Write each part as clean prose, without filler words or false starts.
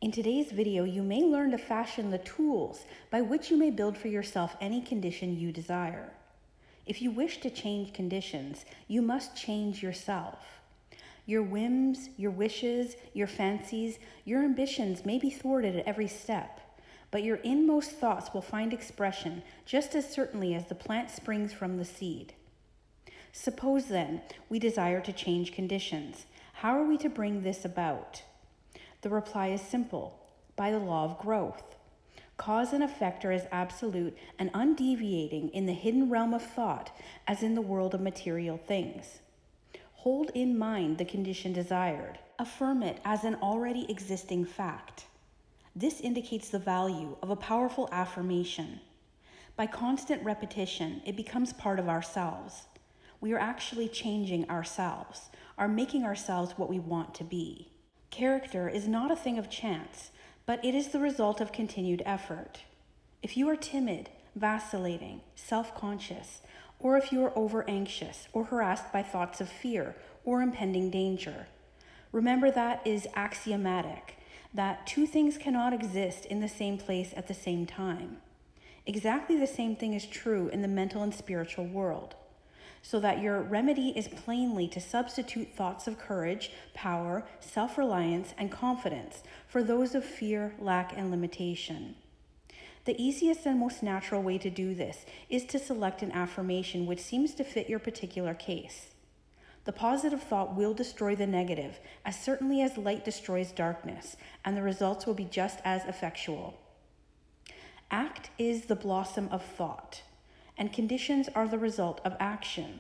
In today's video, you may learn to fashion the tools by which you may build for yourself any condition you desire. If you wish to change conditions, you must change yourself. Your whims, your wishes, your fancies, your ambitions may be thwarted at every step, but your inmost thoughts will find expression just as certainly as the plant springs from the seed. Suppose then we desire to change conditions. How are we to bring this about? The reply is simple: by the law of growth. Cause and effect are as absolute and undeviating in the hidden realm of thought as in the world of material things. Hold in mind the condition desired. Affirm it as an already existing fact. This indicates the value of a powerful affirmation. By constant repetition, it becomes part of ourselves. We are actually changing ourselves, are making ourselves what we want to be. Character is not a thing of chance, but it is the result of continued effort. If you are timid, vacillating, self-conscious, or if you are over-anxious or harassed by thoughts of fear or impending danger, remember that is axiomatic, that two things cannot exist in the same place at the same time. Exactly the same thing is true in the mental and spiritual world, so that your remedy is plainly to substitute thoughts of courage, power, self-reliance, and confidence for those of fear, lack, and limitation. The easiest and most natural way to do this is to select an affirmation which seems to fit your particular case. The positive thought will destroy the negative as certainly as light destroys darkness, and the results will be just as effectual. Act is the blossom of thought, and conditions are the result of action,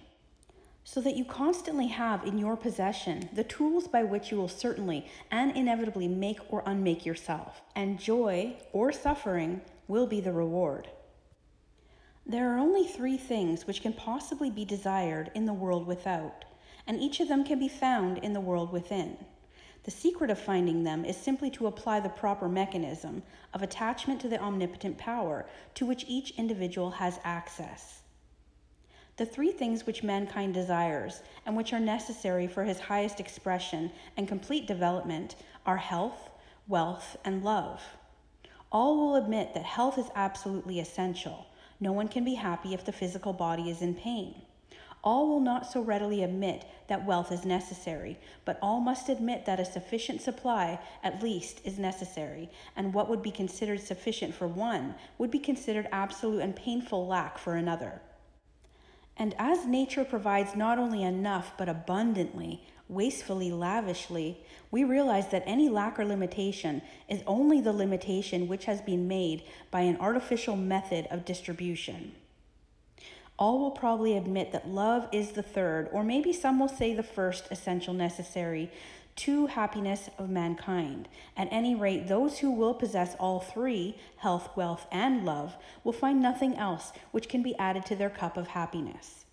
so that you constantly have in your possession the tools by which you will certainly and inevitably make or unmake yourself, and joy or suffering will be the reward. There are only three things which can possibly be desired in the world without, and each of them can be found in the world within. The secret of finding them is simply to apply the proper mechanism of attachment to the omnipotent power to which each individual has access. The three things which mankind desires and which are necessary for his highest expression and complete development are health, wealth, and love. All will admit that health is absolutely essential. No one can be happy if the physical body is in pain. All will not so readily admit that wealth is necessary, but all must admit that a sufficient supply, at least, is necessary, and what would be considered sufficient for one would be considered absolute and painful lack for another. And as nature provides not only enough, but abundantly, wastefully, lavishly, we realize that any lack or limitation is only the limitation which has been made by an artificial method of distribution. All will probably admit that love is the third, or maybe some will say the first essential necessary to happiness of mankind. At any rate, those who will possess all three, health, wealth, and love, will find nothing else which can be added to their cup of happiness.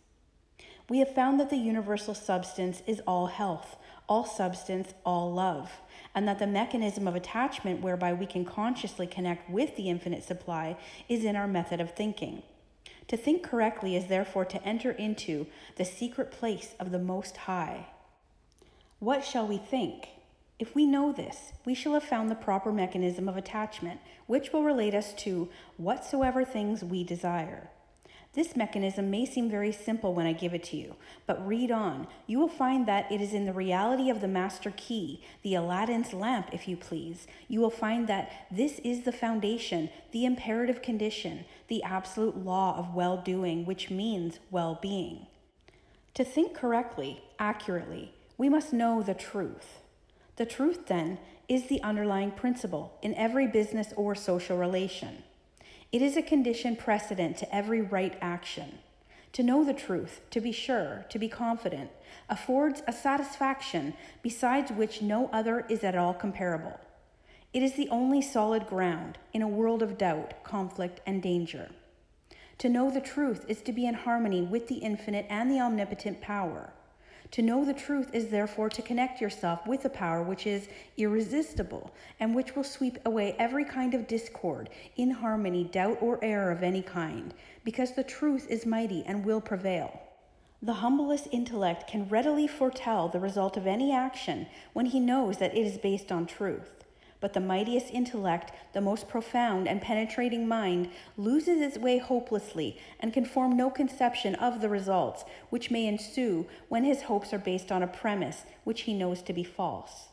We have found that the universal substance is all health, all substance, all love, and that the mechanism of attachment whereby we can consciously connect with the infinite supply is in our method of thinking. To think correctly is therefore to enter into the secret place of the Most High. What shall we think? If we know this, we shall have found the proper mechanism of attachment, which will relate us to whatsoever things we desire. This mechanism may seem very simple when I give it to you, but read on. You will find that it is in the reality of the master key, the Aladdin's lamp, if you please. You will find that this is the foundation, the imperative condition, the absolute law of well-doing, which means well-being. To think correctly, accurately, we must know the truth. The truth, then, is the underlying principle in every business or social relation. It is a condition precedent to every right action. To know the truth, to be sure, to be confident, affords a satisfaction besides which no other is at all comparable. It is the only solid ground in a world of doubt, conflict, and danger. To know the truth is to be in harmony with the infinite and the omnipotent power. To know the truth is therefore to connect yourself with a power which is irresistible and which will sweep away every kind of discord, inharmony, doubt, or error of any kind, because the truth is mighty and will prevail. The humblest intellect can readily foretell the result of any action when he knows that it is based on truth. But the mightiest intellect, the most profound and penetrating mind, loses its way hopelessly and can form no conception of the results which may ensue when his hopes are based on a premise which he knows to be false.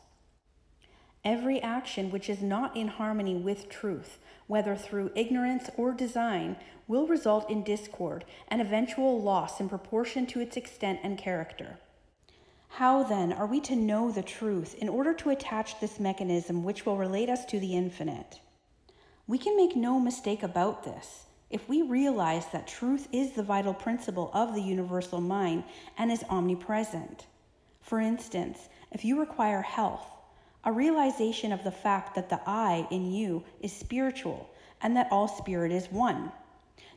Every action which is not in harmony with truth, whether through ignorance or design, will result in discord and eventual loss in proportion to its extent and character. How then are we to know the truth in order to attach this mechanism which will relate us to the infinite? We can make no mistake about this. If we realize that truth is the vital principle of the universal mind and is omnipresent. For instance, if you require health, a realization of the fact that the I in you is spiritual and that all spirit is one,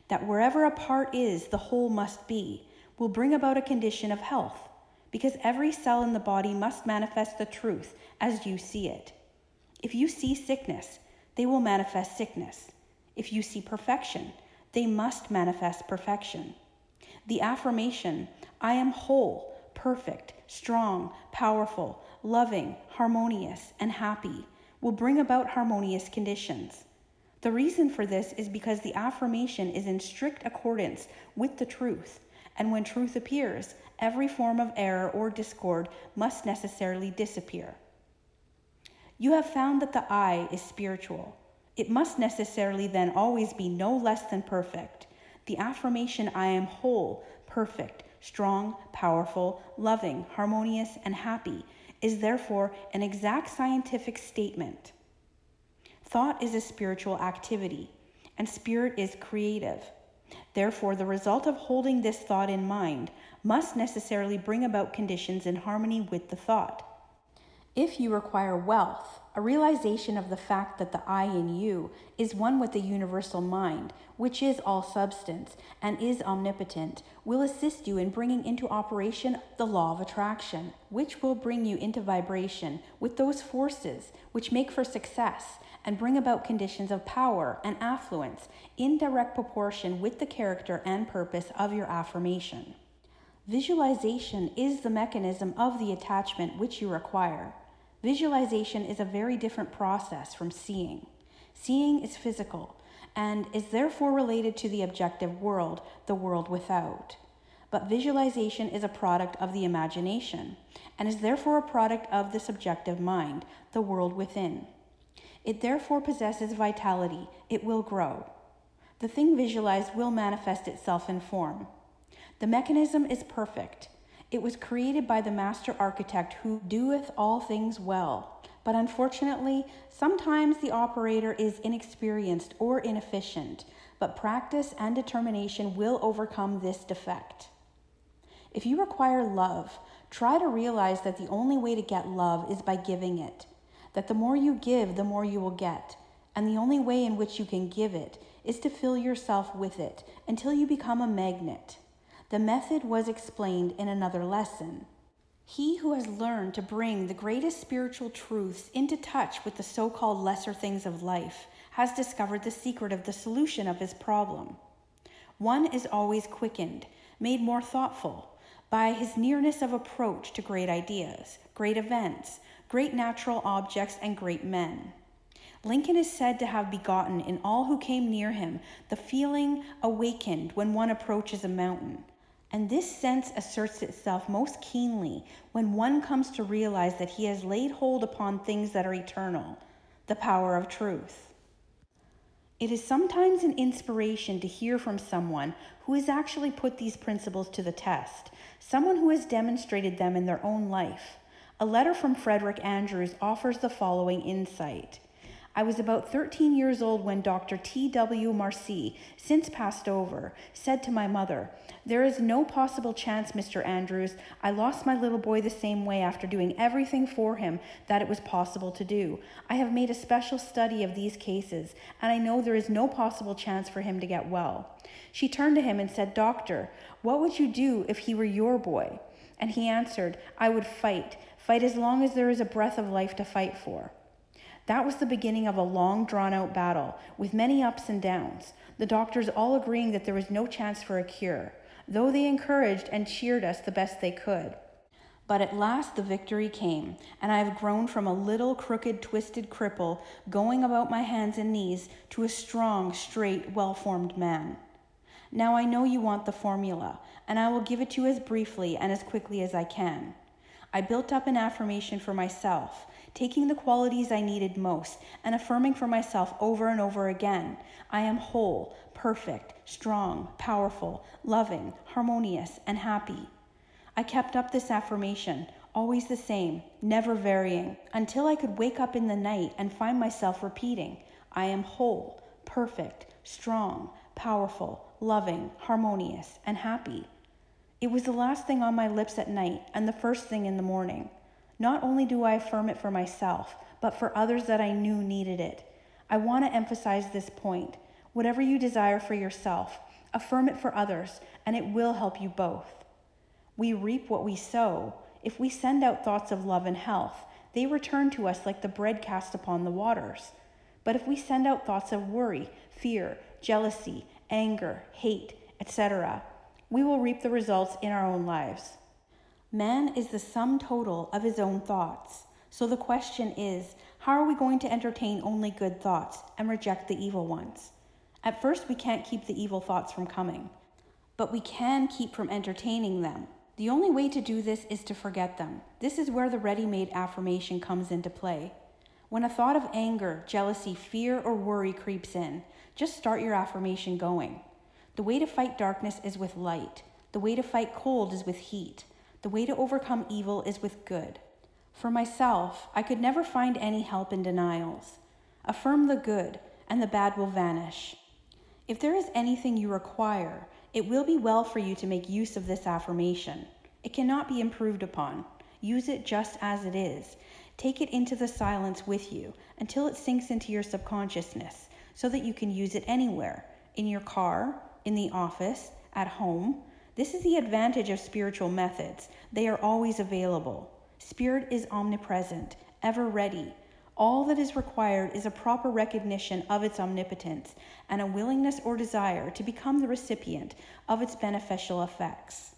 that wherever a part is, the whole must be, will bring about a condition of health, because every cell in the body must manifest the truth as you see it. If you see sickness, they will manifest sickness. If you see perfection, they must manifest perfection. The affirmation, I am whole, perfect, strong, powerful, loving, harmonious, and happy, will bring about harmonious conditions. The reason for this is because the affirmation is in strict accordance with the truth, and when truth appears, every form of error or discord must necessarily disappear. You have found that the I is spiritual. It must necessarily then always be no less than perfect. The affirmation I am whole, perfect, strong, powerful, loving, harmonious, and happy is therefore an exact scientific statement. Thought is a spiritual activity, and spirit is creative. Therefore, the result of holding this thought in mind must necessarily bring about conditions in harmony with the thought. If you require wealth, a realization of the fact that the I in you is one with the universal mind, which is all substance and is omnipotent, will assist you in bringing into operation the law of attraction, which will bring you into vibration with those forces which make for success and bring about conditions of power and affluence in direct proportion with the character and purpose of your affirmation. Visualization is the mechanism of the attachment which you require. Visualization is a very different process from seeing. Seeing is physical and is therefore related to the objective world, the world without. But visualization is a product of the imagination and is therefore a product of the subjective mind, the world within. It therefore possesses vitality. It will grow. The thing visualized will manifest itself in form. The mechanism is perfect. It was created by the master architect who doeth all things well. But unfortunately, sometimes the operator is inexperienced or inefficient, but practice and determination will overcome this defect. If you require love, try to realize that the only way to get love is by giving it. That the more you give, the more you will get. And the only way in which you can give it is to fill yourself with it until you become a magnet. The method was explained in another lesson. He who has learned to bring the greatest spiritual truths into touch with the so-called lesser things of life has discovered the secret of the solution of his problem. One is always quickened, made more thoughtful, by his nearness of approach to great ideas, great events, great natural objects, and great men. Lincoln is said to have begotten in all who came near him the feeling awakened when one approaches a mountain. And this sense asserts itself most keenly when one comes to realize that he has laid hold upon things that are eternal, the power of truth. It is sometimes an inspiration to hear from someone who has actually put these principles to the test, someone who has demonstrated them in their own life. A letter from Frederick Andrews offers the following insight. I was about 13 years old when Dr. T.W. Marcy, since passed over, said to my mother, "There is no possible chance, Mr. Andrews. I lost my little boy the same way after doing everything for him that it was possible to do. I have made a special study of these cases, and I know there is no possible chance for him to get well." She turned to him and said, "Doctor, what would you do if he were your boy?" And he answered, "I would fight as long as there is a breath of life to fight for." That was the beginning of a long, drawn-out battle, with many ups and downs, the doctors all agreeing that there was no chance for a cure, though they encouraged and cheered us the best they could. But at last the victory came, and I have grown from a little crooked, twisted cripple going about my hands and knees to a strong, straight, well-formed man. Now I know you want the formula, and I will give it to you as briefly and as quickly as I can. I built up an affirmation for myself, taking the qualities I needed most and affirming for myself over and over again. I am whole, perfect, strong, powerful, loving, harmonious, and happy. I kept up this affirmation, always the same, never varying, until I could wake up in the night and find myself repeating, I am whole, perfect, strong, powerful, loving, harmonious, and happy. It was the last thing on my lips at night and the first thing in the morning. Not only do I affirm it for myself, but for others that I knew needed it. I want to emphasize this point. Whatever you desire for yourself, affirm it for others, and it will help you both. We reap what we sow. If we send out thoughts of love and health, they return to us like the bread cast upon the waters. But if we send out thoughts of worry, fear, jealousy, anger, hate, etc., we will reap the results in our own lives. Man is the sum total of his own thoughts. So the question is, how are we going to entertain only good thoughts and reject the evil ones? At first, we can't keep the evil thoughts from coming, but we can keep from entertaining them. The only way to do this is to forget them. This is where the ready-made affirmation comes into play. When a thought of anger, jealousy, fear, or worry creeps in, just start your affirmation going. The way to fight darkness is with light. The way to fight cold is with heat. The way to overcome evil is with good. For myself, I could never find any help in denials. Affirm the good, and the bad will vanish. If there is anything you require, it will be well for you to make use of this affirmation. It cannot be improved upon. Use it just as it is. Take it into the silence with you until it sinks into your subconsciousness so that you can use it anywhere, in your car, in the office, at home. This is the advantage of spiritual methods. They are always available. Spirit is omnipresent, ever ready. All that is required is a proper recognition of its omnipotence and a willingness or desire to become the recipient of its beneficial effects.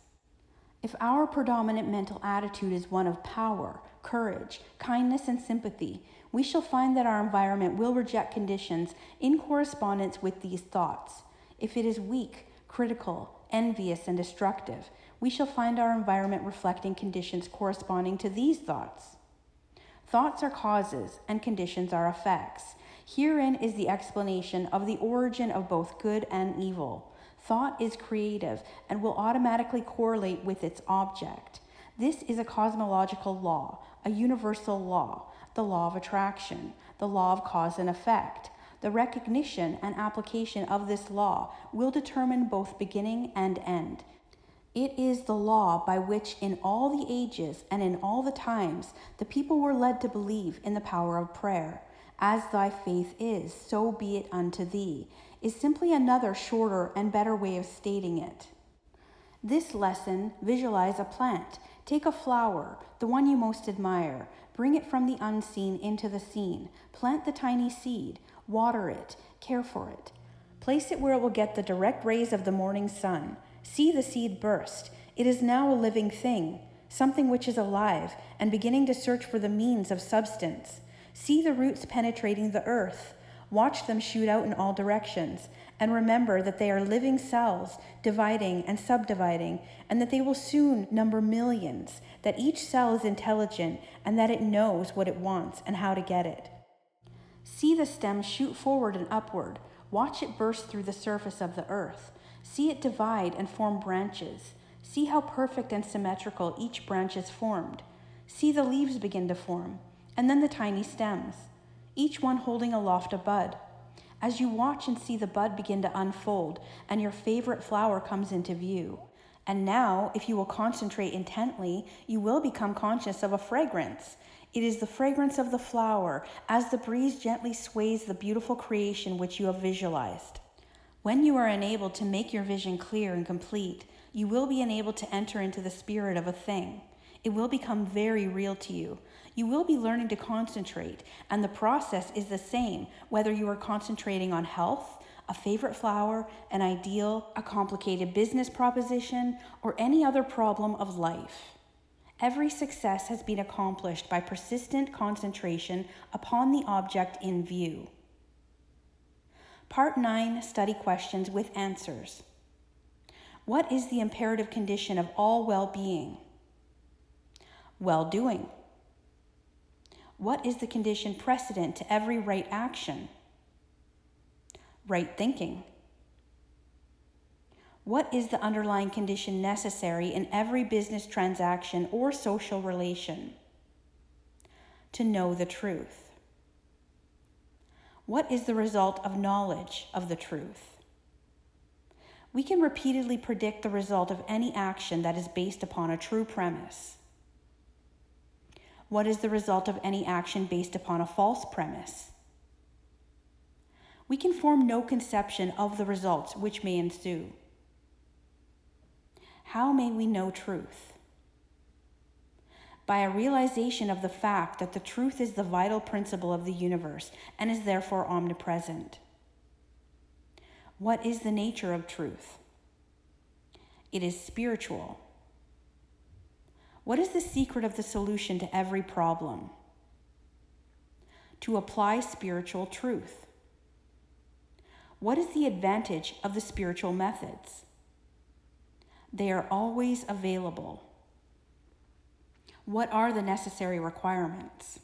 If our predominant mental attitude is one of power, courage, kindness, and sympathy, we shall find that our environment will reject conditions in correspondence with these thoughts. If it is weak, critical, envious, and destructive, we shall find our environment reflecting conditions corresponding to these thoughts. Thoughts are causes, and conditions are effects. Herein is the explanation of the origin of both good and evil. Thought is creative and will automatically correlate with its object. This is a cosmological law, a universal law, the law of attraction, the law of cause and effect. The recognition and application of this law will determine both beginning and end. It is the law by which in all the ages and in all the times the people were led to believe in the power of prayer. As thy faith is, so be it unto thee, is simply another shorter and better way of stating it. This lesson, visualize a plant. Take a flower, the one you most admire, bring it from the unseen into the seen, plant the tiny seed, water it, care for it. Place it where it will get the direct rays of the morning sun. See the seed burst. It is now a living thing, something which is alive and beginning to search for the means of substance. See the roots penetrating the earth. Watch them shoot out in all directions, and remember that they are living cells, dividing and subdividing, and that they will soon number millions, that each cell is intelligent, and that it knows what it wants and how to get it. See the stem shoot forward and upward. Watch it burst through the surface of the earth. See it divide and form branches. See how perfect and symmetrical each branch is formed. See the leaves begin to form, and then the tiny stems, each one holding aloft a bud. As you watch and see the bud begin to unfold, and your favorite flower comes into view. And now, if you will concentrate intently, you will become conscious of a fragrance. It is the fragrance of the flower as the breeze gently sways the beautiful creation which you have visualized. When you are enabled to make your vision clear and complete, you will be enabled to enter into the spirit of a thing. It will become very real to you. You will be learning to concentrate, and the process is the same, whether you are concentrating on health, a favorite flower, an ideal, a complicated business proposition, or any other problem of life. Every success has been accomplished by persistent concentration upon the object in view. Part 9, study questions with answers. What is the imperative condition of all well-being? Well-doing. What is the condition precedent to every right action? Right thinking. What is the underlying condition necessary in every business transaction or social relation? To know the truth. What is the result of knowledge of the truth? We can repeatedly predict the result of any action that is based upon a true premise. What is the result of any action based upon a false premise? We can form no conception of the results which may ensue. How may we know truth? By a realization of the fact that the truth is the vital principle of the universe and is therefore omnipresent. What is the nature of truth? It is spiritual. What is the secret of the solution to every problem? To apply spiritual truth. What is the advantage of the spiritual methods? They are always available. What are the necessary requirements?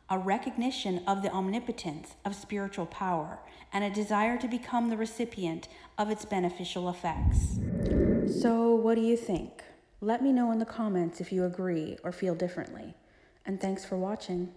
A recognition of the omnipotence of spiritual power and a desire to become the recipient of its beneficial effects. So, what do you think? Let me know in the comments if you agree or feel differently. And thanks for watching.